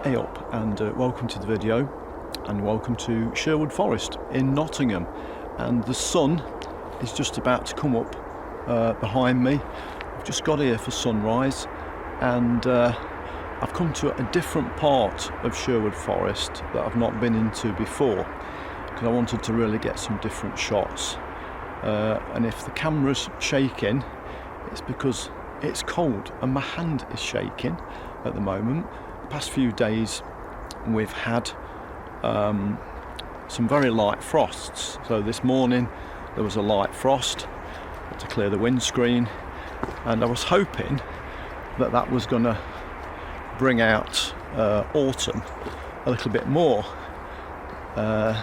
Hey up, and welcome to the video, and welcome to Sherwood Forest in Nottingham. And the sun is just about to come up behind me. I've just got here for sunrise, and I've come to a different part of Sherwood Forest that I've not been into before, because I wanted to really get some different shots. And if the camera's shaking, it's because it's cold and my hand is shaking at the moment. Past few days we've had some very light frosts. So this morning there was a light frost to clear the windscreen, and I was hoping that that was going to bring out autumn a little bit more, and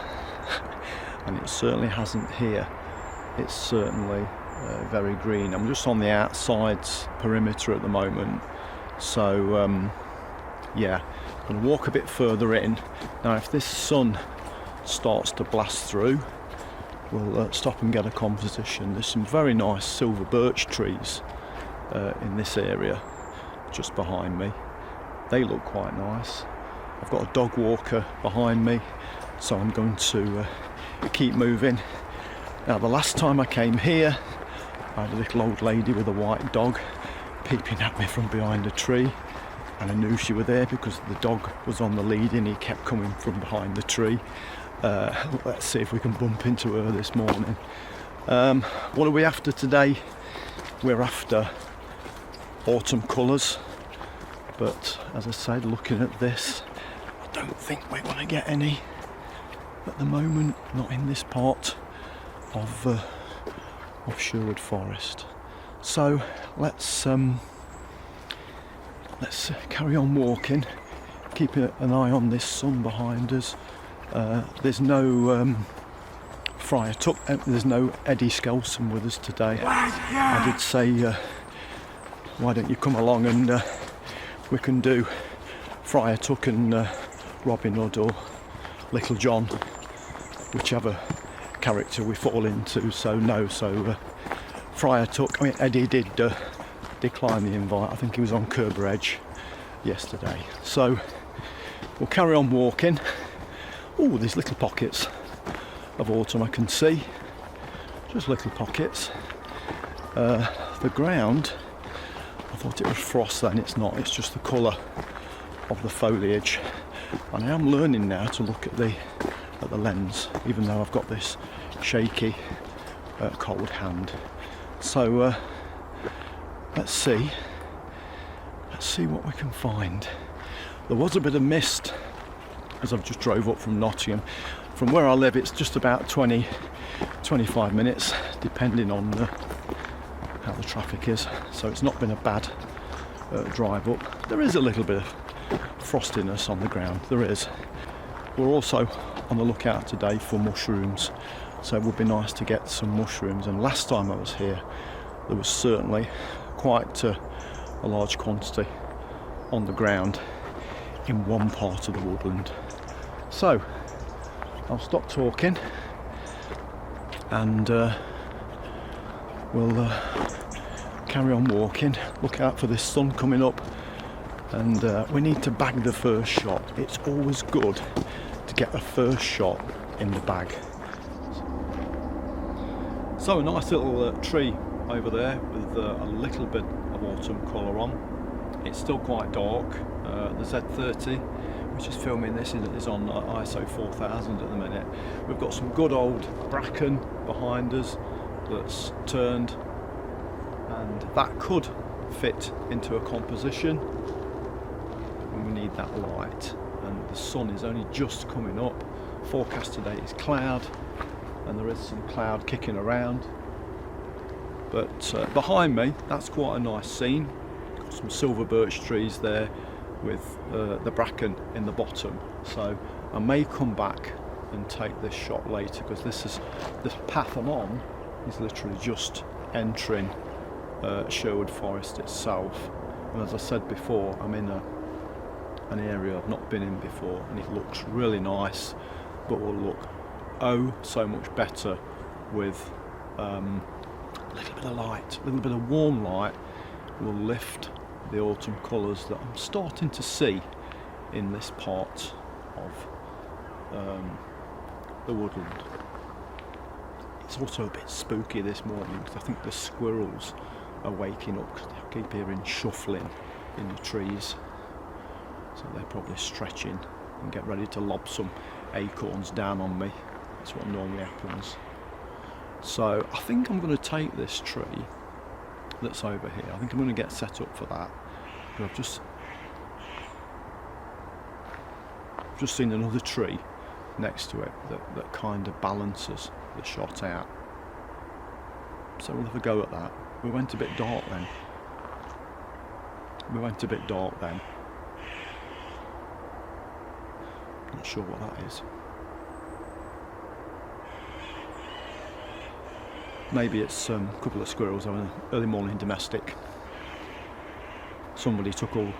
it certainly hasn't here. It's certainly very green. I'm just on the outside perimeter at the moment, so yeah, I'm going to walk a bit further in. Now if this sun starts to blast through, we'll stop and get a composition. There's some very nice silver birch trees in this area just behind me. They look quite nice. I've got a dog walker behind me, so I'm going to keep moving. Now the last time I came here, I had a little old lady with a white dog peeping at me from behind a tree. And I knew she was there because the dog was on the lead and he kept coming from behind the tree. Let's see if we can bump into her this morning. What are we after today? We're after autumn colours, but as I said, looking at this, I don't think we're going to get any at the moment, not in this part of Sherwood Forest. So let's carry on walking, keeping an eye on this sun behind us. There's no Friar Tuck, there's no Eddie Skelson with us today. I did say, why don't you come along and we can do Friar Tuck and Robin Hood or Little John, whichever character we fall into. So no, Friar Tuck, I mean Eddie did decline the invite. I think he was on Kerber Edge yesterday. So we'll carry on walking. Oh, there's little pockets of autumn I can see. Just little pockets. The ground, I thought it was frost then, it's not. It's just the colour of the foliage. And I am learning now to look at the lens, even though I've got this shaky cold hand. So let's see what we can find. There was a bit of mist as I've just drove up from Nottingham. From where I live it's just about 20-25 minutes depending on how the traffic is, so it's not been a bad drive up. There is a little bit of frostiness on the ground, there is. We're also on the lookout today for mushrooms, so it would be nice to get some mushrooms. And last time I was here there was certainly quite a large quantity on the ground in one part of the woodland. So I'll stop talking and we'll carry on walking. Look out for this sun coming up, and we need to bag the first shot. It's always good to get the first shot in the bag. So a nice little tree over there with a little bit of autumn colour on. It's still quite dark. The Z30, which is filming this, is on ISO 4000 at the minute. We've got some good old bracken behind us that's turned, and that could fit into a composition, and we need that light. And the sun is only just coming up. Forecast today is cloud, and there is some cloud kicking around. But behind me, that's quite a nice scene. Got some silver birch trees there with the bracken in the bottom. So I may come back and take this shot later, because this path I'm on is literally just entering Sherwood Forest itself. And as I said before, I'm in an area I've not been in before, and it looks really nice, but will look oh so much better with a little bit of light, a little bit of warm light will lift the autumn colours that I'm starting to see in this part of the woodland. It's also a bit spooky this morning because I think the squirrels are waking up because I keep hearing shuffling in the trees, so they're probably stretching and get ready to lob some acorns down on me. That's what normally happens. So I think I'm going to take this tree that's over here. I think I'm going to get set up for that. But I've just seen another tree next to it that kind of balances the shot out. So we'll have a go at that. We went a bit dark then. Not sure what that is. Maybe it's a couple of squirrels having an early morning domestic. Somebody took all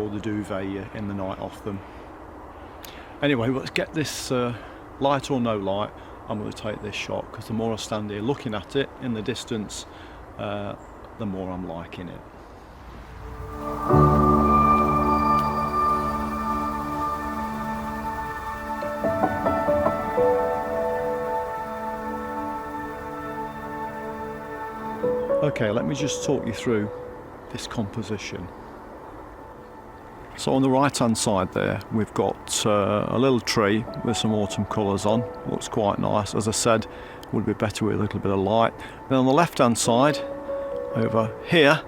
the duvet in the night off them. Anyway, let's get this light or no light. I'm going to take this shot because the more I stand here looking at it in the distance, the more I'm liking it. Okay, let me just talk you through this composition. So on the right hand side there we've got a little tree with some autumn colours on. Looks quite nice. As I said, would be better with a little bit of light. Then on the left hand side over here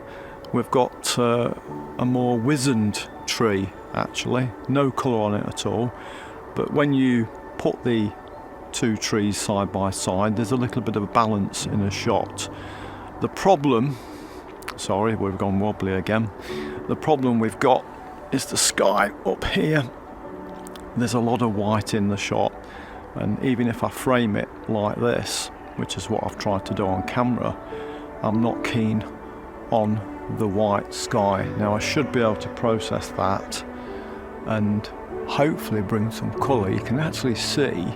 we've got a more wizened tree actually. No colour on it at all, but when you put the two trees side by side there's a little bit of a balance in a shot. The problem, sorry, we've gone wobbly again. The problem we've got is the sky up here. There's a lot of white in the shot, and even if I frame it like this, which is what I've tried to do on camera, I'm not keen on the white sky. Now I should be able to process that and hopefully bring some colour. You can actually see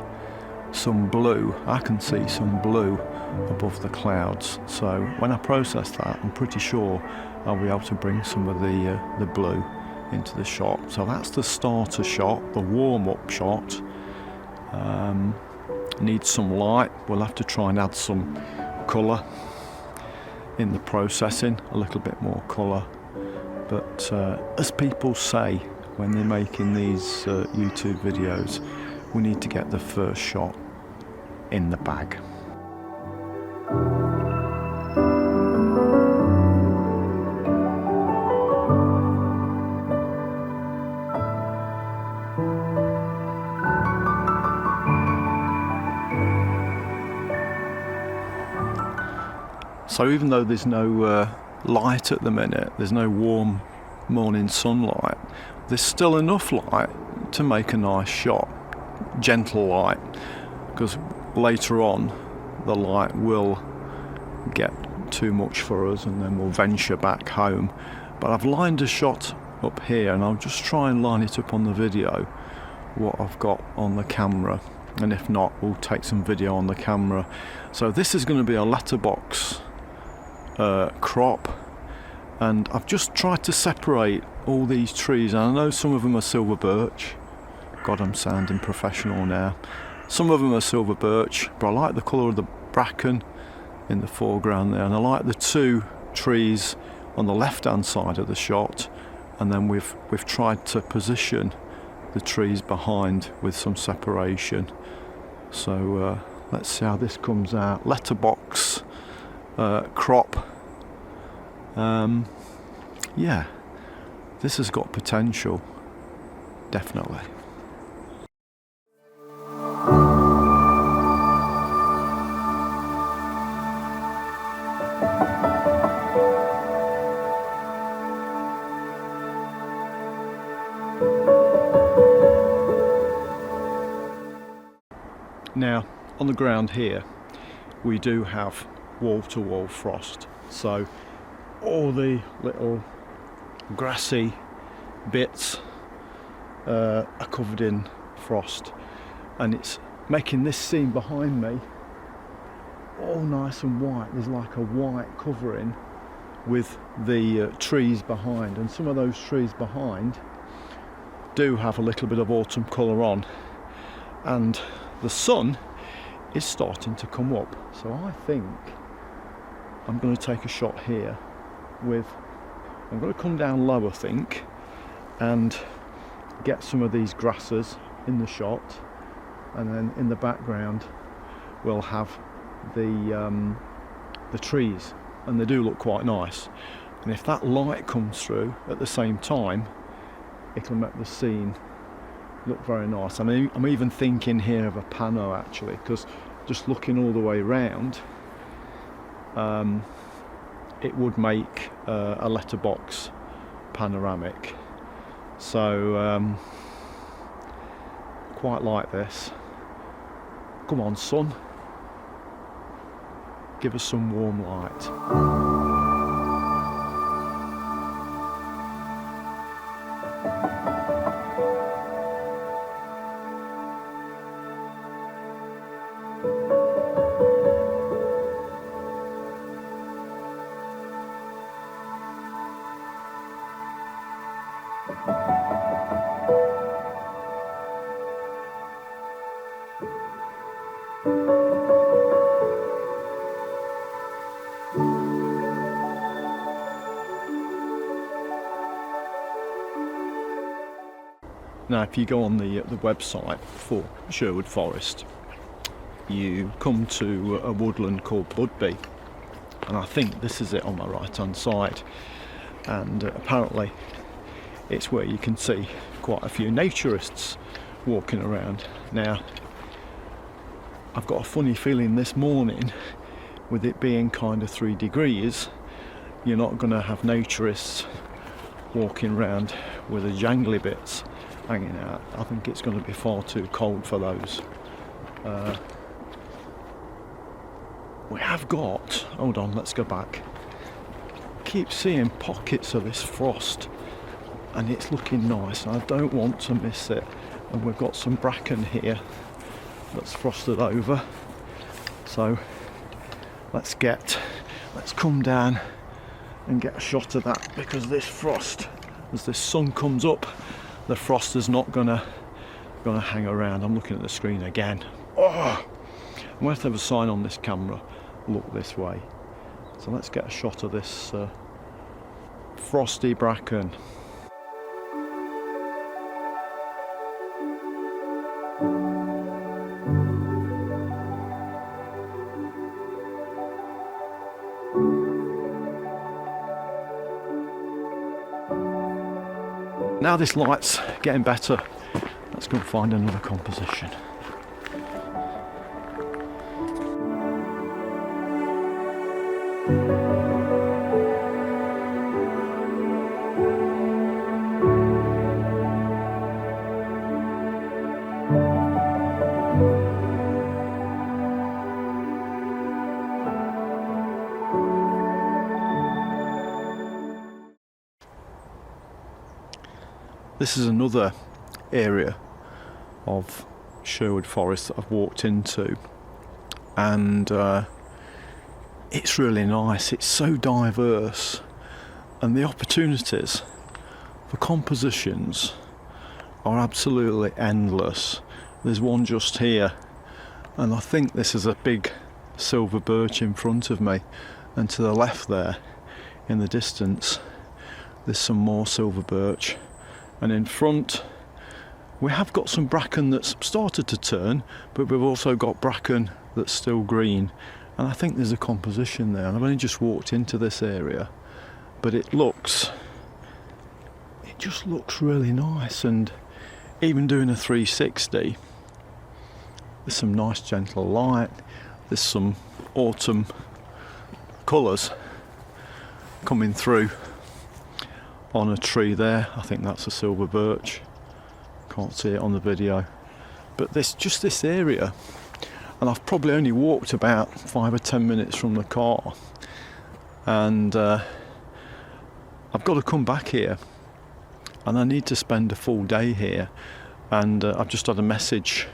some blue. I can see some blue above the clouds, so when I process that I'm pretty sure I'll be able to bring some of the blue into the shot. So that's the starter shot, the warm-up shot. Needs some light. We'll have to try and add some colour in the processing, a little bit more colour, but as people say when they're making these YouTube videos, we need to get the first shot in the bag. So even though there's no light at the minute, there's no warm morning sunlight, there's still enough light to make a nice shot. Gentle light, because later on the light will get too much for us and then we'll venture back home. But I've lined a shot up here and I'll just try and line it up on the video what I've got on the camera, and if not we'll take some video on the camera. So this is going to be a letterbox crop, and I've just tried to separate all these trees, and I know some of them are silver birch. God, I'm sounding professional now. Some of them are silver birch, but I like the colour of the bracken in the foreground there, and I like the two trees on the left hand side of the shot, and then we've tried to position the trees behind with some separation. So let's see how this comes out. Letterbox crop. Yeah, this has got potential, definitely. Now, on the ground here, we do have wall-to-wall frost, so all the little grassy bits are covered in frost, and it's making this scene behind me all nice and white. There's like a white covering with the trees behind, and some of those trees behind do have a little bit of autumn colour on, and the sun is starting to come up. So I think I'm going to take a shot here I'm going to come down low, I think, and get some of these grasses in the shot, and then in the background we'll have the trees, and they do look quite nice. And if that light comes through at the same time, it'll make the scene look very nice. I mean, I'm even thinking here of a pano actually, because just looking all the way around, it would make a letterbox panoramic. So quite like this. Come on, sun, give us some warm light. Now, if you go on the website for Sherwood Forest, you come to a woodland called Budby, and I think this is it on my right hand side, and apparently it's where you can see quite a few naturists walking around. Now, I've got a funny feeling this morning, with it being kind of 3 degrees, you're not going to have naturists walking around with the jangly bits hanging out. I think it's going to be far too cold for those. We have got, hold on, let's go back. Keep seeing pockets of this frost, and it's looking nice. I don't want to miss it. And we've got some bracken here that's frosted over. So let's come down and get a shot of that, because this frost, as the sun comes up, the frost is not gonna hang around. I'm looking at the screen again. Oh, I'm going to have a sign on this camera, look this way. So let's get a shot of this frosty bracken. Now this light's getting better. Let's go and find another composition. This is another area of Sherwood Forest that I've walked into, and it's really nice. It's so diverse, and the opportunities for compositions are absolutely endless. There's one just here, and I think this is a big silver birch in front of me, and to the left there in the distance there's some more silver birch. And in front we have got some bracken that's started to turn, but we've also got bracken that's still green, and I think there's a composition there. And I've only just walked into this area, but it just looks really nice. And even doing a 360, there's some nice gentle light, there's some autumn colours coming through on a tree there. I think that's a silver birch, can't see it on the video, but this area, and I've probably only walked about 5 or 10 minutes from the car, and I've got to come back here, and I need to spend a full day here. And I've just had a message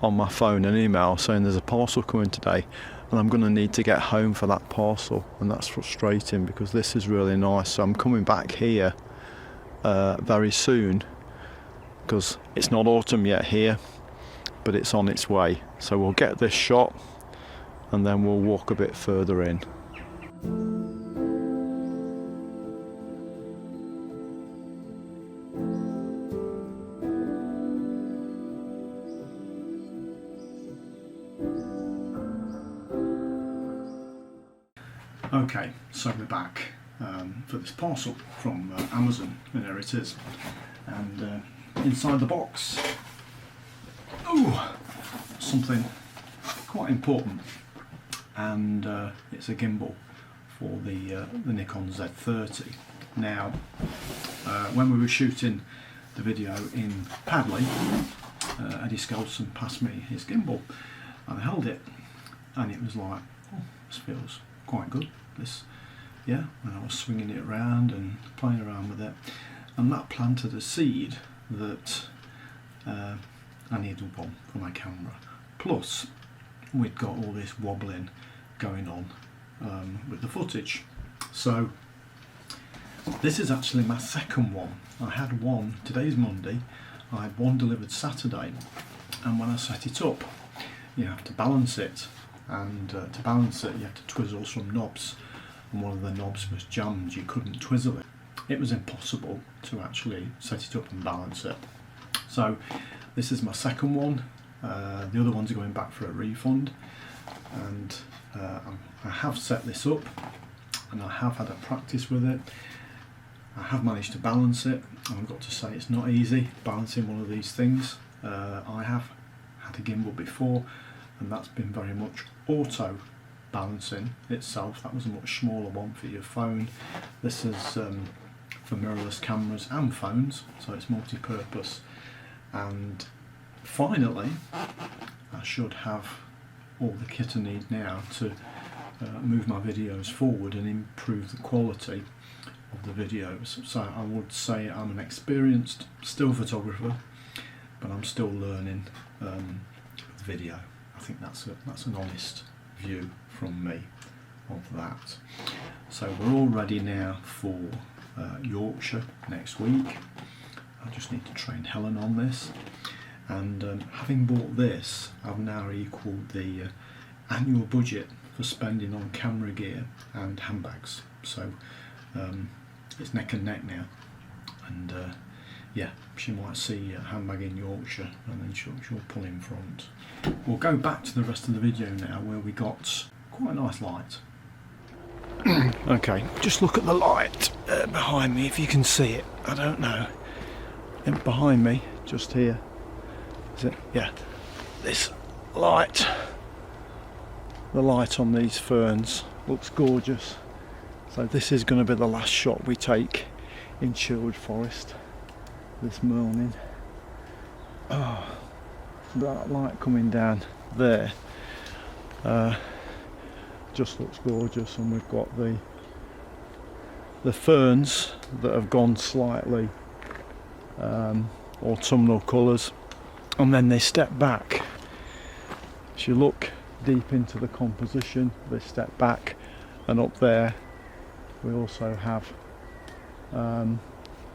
on my phone, an email, saying there's a parcel coming today, and I'm going to need to get home for that parcel, and that's frustrating because this is really nice. So I'm coming back here very soon because it's not autumn yet here, but it's on its way. So we'll get this shot and then we'll walk a bit further in. Okay, so we're back for this parcel from Amazon, and there it is. And inside the box, something quite important, and it's a gimbal for the Nikon Z30. Now, when we were shooting the video in Padley, Eddie Skelson passed me his gimbal, and I held it, and it was like, oh, this feels quite good. This, yeah, and I was swinging it around and playing around with it, and that planted a seed that I needed one for my camera. Plus, we'd got all this wobbling going on with the footage. So this is actually my second one. I had one, today's Monday, I had one delivered Saturday, and when I set it up, you have to balance it, and to balance it you have to twizzle some knobs, and one of the knobs was jammed, you couldn't twizzle it. It was impossible to actually set it up and balance it. So this is my second one. The other ones are going back for a refund, and I have set this up and I have had a practice with it. I have managed to balance it, and I've got to say it's not easy balancing one of these things. I have had a gimbal before, and that's been very much auto balancing itself. That was a much smaller one for your phone. This is for mirrorless cameras and phones, so it's multi-purpose. And finally, I should have all the kit I need now to move my videos forward and improve the quality of the videos. So I would say I'm an experienced still photographer, but I'm still learning video. I think that's an honest view from me of that. So we're all ready now for Yorkshire next week. I just need to train Helen on this, and having bought this, I've now equalled the annual budget for spending on camera gear and handbags. So it's neck and neck now, and yeah, she might see a handbag in Yorkshire and then she'll pull in front. We'll go back to the rest of the video now, where we got quite a nice light. Okay, just look at the light behind me, if you can see it. I don't know. And behind me, just here, is it? Yeah, this light. The light on these ferns looks gorgeous. So this is going to be the last shot we take in Sherwood Forest this morning. Oh, that light coming down there just looks gorgeous, and we've got the ferns that have gone slightly autumnal colours, and then they step back. As you look deep into the composition, they step back, and up there we also have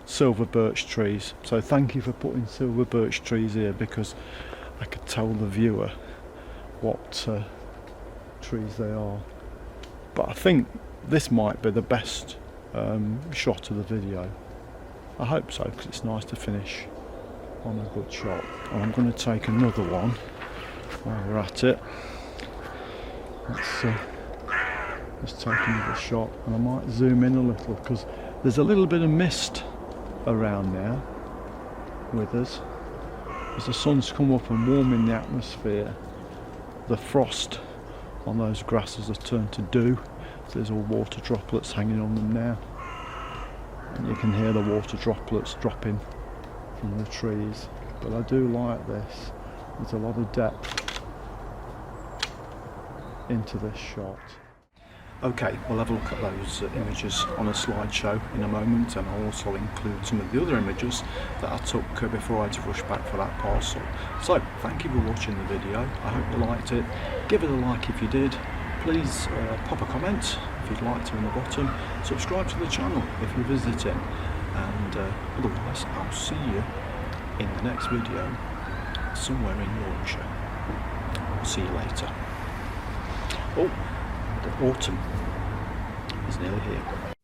silver birch trees. So thank you for putting silver birch trees here, because I could tell the viewer what trees they are. But I think this might be the best shot of the video. I hope so, because it's nice to finish on a good shot. And I'm going to take another one while we're at it. Let's take another shot, and I might zoom in a little, because there's a little bit of mist around now with us. As the sun's come up and warming the atmosphere, the frost on those grasses has turned to dew. So there's all water droplets hanging on them now, and you can hear the water droplets dropping from the trees. But I do like this. There's a lot of depth into this shot. Okay, we'll have a look at those images on a slideshow in a moment, and I'll also include some of the other images that I took before I had to rush back for that parcel. So, thank you for watching the video. I hope you liked it. Give it a like if you did. Please pop a comment if you'd like to in the bottom. Subscribe to the channel if you're visiting. And otherwise, I'll see you in the next video somewhere in Yorkshire. I'll see you later. Oh, the autumn is nearly here.